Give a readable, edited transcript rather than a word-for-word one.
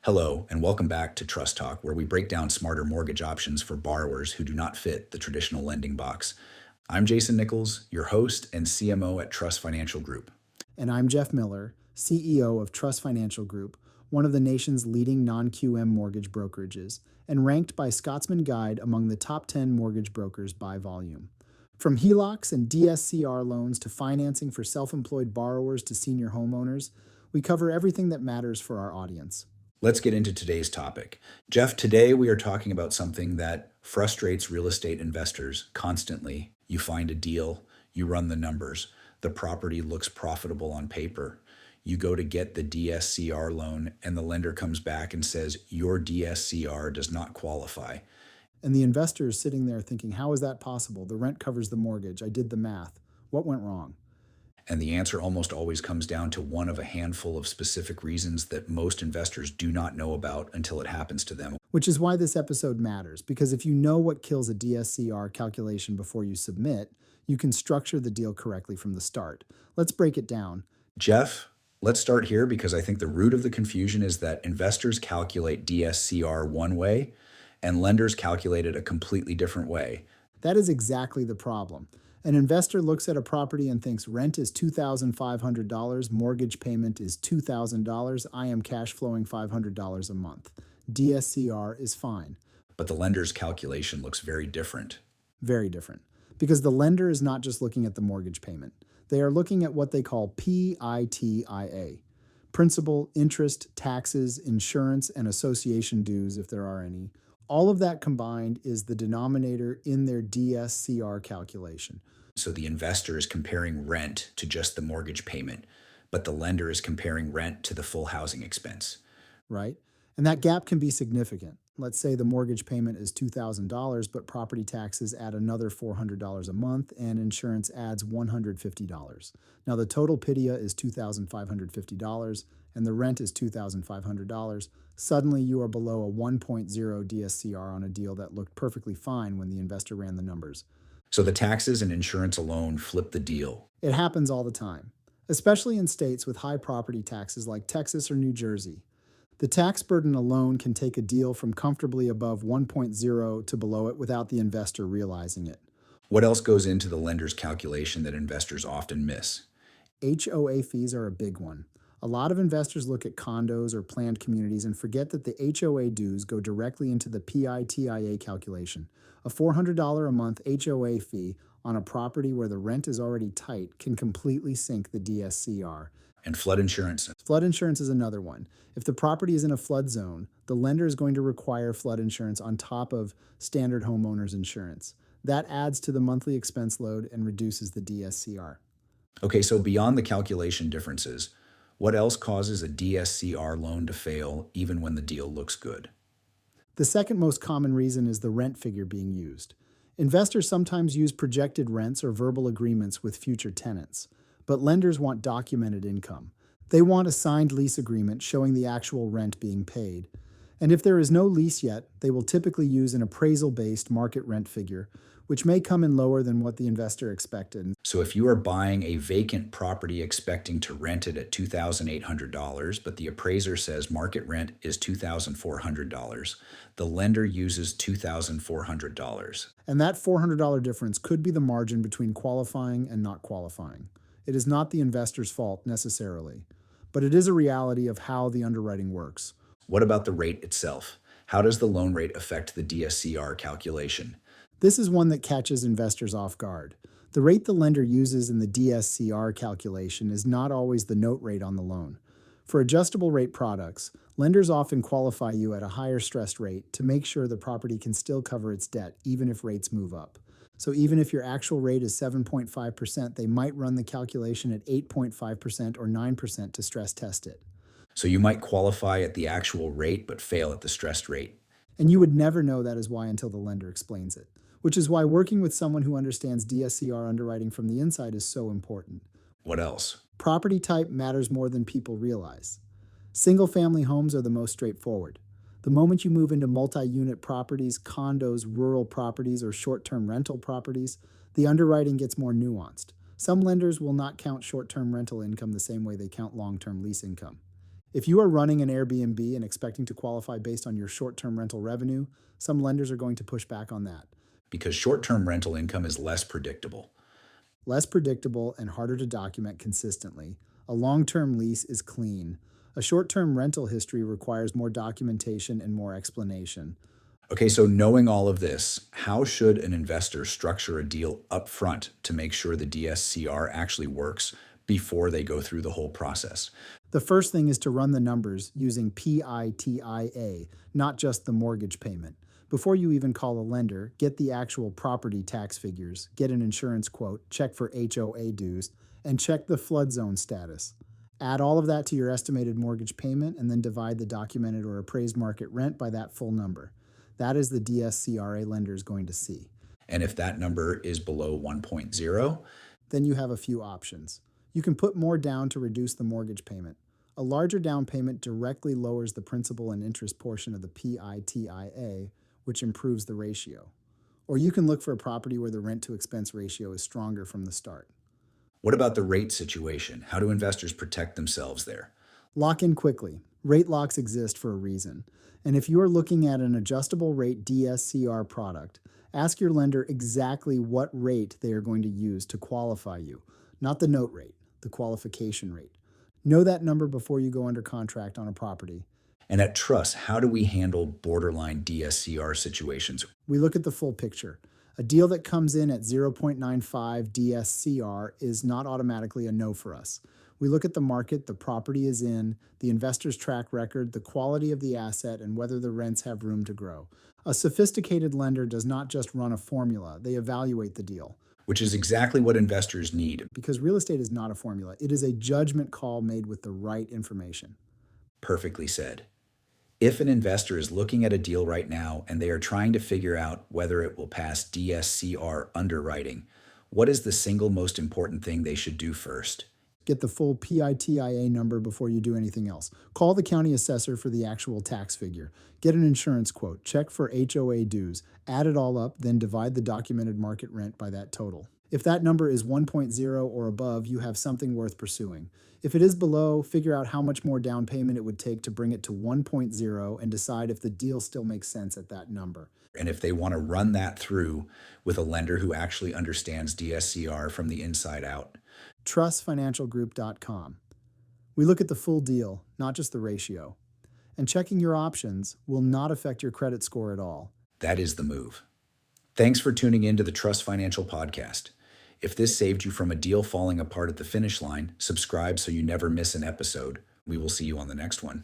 Hello, and welcome back to Trust Talk, where we break down smarter mortgage options for borrowers who do not fit the traditional lending box. I'm Jason Nichols, your host and CMO at Truss Financial Group. And I'm Jeff Miller, CEO of Truss Financial Group, one of the nation's leading non-QM mortgage brokerages, and ranked by Scotsman Guide among the top 10 mortgage brokers by volume. From HELOCs and DSCR loans to financing for self-employed borrowers to senior homeowners, we cover everything that matters for our audience. Let's get into today's topic. Jeff, today we are talking about something that frustrates real estate investors constantly. You find a deal, you run the numbers, the property looks profitable on paper. You go to get the DSCR loan, and the lender comes back and says, your DSCR does not qualify. And the investor is sitting there thinking, how is that possible? The rent covers the mortgage. I did the math. What went wrong? And the answer almost always comes down to one of a handful of specific reasons that most investors do not know about until it happens to them. Which is why this episode matters, because if you know what kills a DSCR calculation before you submit, you can structure the deal correctly from the start. Let's break it down. Jeff, let's start here because I think the root of the confusion is that investors calculate DSCR one way and lenders calculate it a completely different way. That is exactly the problem. An investor looks at a property and thinks rent is $2,500, mortgage payment is $2,000, I am cash flowing $500 a month. DSCR is fine. But the lender's calculation looks very different. Very different. Because the lender is not just looking at the mortgage payment. They are looking at what they call PITIA. Principal, interest, taxes, insurance, and association dues, if there are any. All of that combined is the denominator in their DSCR calculation. So the investor is comparing rent to just the mortgage payment, but the lender is comparing rent to the full housing expense. Right? And that gap can be significant. Let's say the mortgage payment is $2,000, but property taxes add another $400 a month and insurance adds $150. Now the total PITIA is $2,550 and the rent is $2,500. Suddenly you are below a 1.0 DSCR on a deal that looked perfectly fine when the investor ran the numbers. So the taxes and insurance alone flip the deal. It happens all the time, especially in states with high property taxes like Texas or New Jersey. The tax burden alone can take a deal from comfortably above 1.0 to below it without the investor realizing it. What else goes into the lender's calculation that investors often miss? HOA fees are a big one. A lot of investors look at condos or planned communities and forget that the HOA dues go directly into the PITIA calculation. A $400 a month HOA fee on a property where the rent is already tight can completely sink the DSCR. And flood insurance. Flood insurance is another one. If the property is in a flood zone, the lender is going to require flood insurance on top of standard homeowners insurance. That adds to the monthly expense load and reduces the DSCR. Okay, so beyond the calculation differences, what else causes a DSCR loan to fail even when the deal looks good? The second most common reason is the rent figure being used. Investors sometimes use projected rents or verbal agreements with future tenants, but lenders want documented income. They want a signed lease agreement showing the actual rent being paid. And if there is no lease yet, they will typically use an appraisal-based market rent figure, which may come in lower than what the investor expected. So if you are buying a vacant property expecting to rent it at $2,800, but the appraiser says market rent is $2,400, the lender uses $2,400. And that $400 difference could be the margin between qualifying and not qualifying. It is not the investor's fault necessarily, but it is a reality of how the underwriting works. What about the rate itself? How does the loan rate affect the DSCR calculation? This is one that catches investors off guard. The rate the lender uses in the DSCR calculation is not always the note rate on the loan. For adjustable rate products, lenders often qualify you at a higher stressed rate to make sure the property can still cover its debt even if rates move up. So even if your actual rate is 7.5%, they might run the calculation at 8.5% or 9% to stress test it. So you might qualify at the actual rate but fail at the stressed rate. And you would never know that is why until the lender explains it, which is why working with someone who understands DSCR underwriting from the inside is so important. What else? Property type matters more than people realize. Single-family homes are the most straightforward. The moment you move into multi-unit properties, condos, rural properties, or short-term rental properties, the underwriting gets more nuanced. Some lenders will not count short-term rental income the same way they count long-term lease income. If you are running an Airbnb and expecting to qualify based on your short-term rental revenue, some lenders are going to push back on that. Because short-term rental income is less predictable. Less predictable and harder to document consistently. A long-term lease is clean. A short-term rental history requires more documentation and more explanation. Okay, so knowing all of this, how should an investor structure a deal upfront to make sure the DSCR actually works before they go through the whole process? The first thing is to run the numbers using PITIA, not just the mortgage payment. Before you even call a lender, get the actual property tax figures, get an insurance quote, check for HOA dues, and check the flood zone status. Add all of that to your estimated mortgage payment and then divide the documented or appraised market rent by that full number. That is the DSCR lender is going to see. And if that number is below 1.0, then you have a few options. You can put more down to reduce the mortgage payment. A larger down payment directly lowers the principal and interest portion of the PITIA, which improves the ratio. Or you can look for a property where the rent to expense ratio is stronger from the start. what about the rate situation? How do investors protect themselves there? Lock in quickly. Rate locks exist for a reason. And if you are looking at an adjustable rate DSCR product, ask your lender exactly what rate they are going to use to qualify you, not the note rate, the qualification rate. Know that number before you go under contract on a property. And at Truss, how do we handle borderline DSCR situations? We look at the full picture. A deal that comes in at 0.95 DSCR is not automatically a no for us. We look at the market the property is in, the investor's track record, the quality of the asset, and whether the rents have room to grow. A sophisticated lender does not just run a formula, they evaluate the deal. Which is exactly what investors need. Because real estate is not a formula, it is a judgment call made with the right information. Perfectly said. If an investor is looking at a deal right now and they are trying to figure out whether it will pass DSCR underwriting, what is the single most important thing they should do first? Get the full PITIA number before you do anything else. Call the county assessor for the actual tax figure. Get an insurance quote. Check for HOA dues. Add it all up, then divide the documented market rent by that total. If that number is 1.0 or above, you have something worth pursuing. If it is below, figure out how much more down payment it would take to bring it to 1.0 and decide if the deal still makes sense at that number. And if they want to run that through with a lender who actually understands DSCR from the inside out. TrussFinancialGroup.com. We look at the full deal, not just the ratio. And checking your options will not affect your credit score at all. That is the move. Thanks for tuning in to the Truss Financial Podcast. If this saved you from a deal falling apart at the finish line, subscribe so you never miss an episode. We will see you on the next one.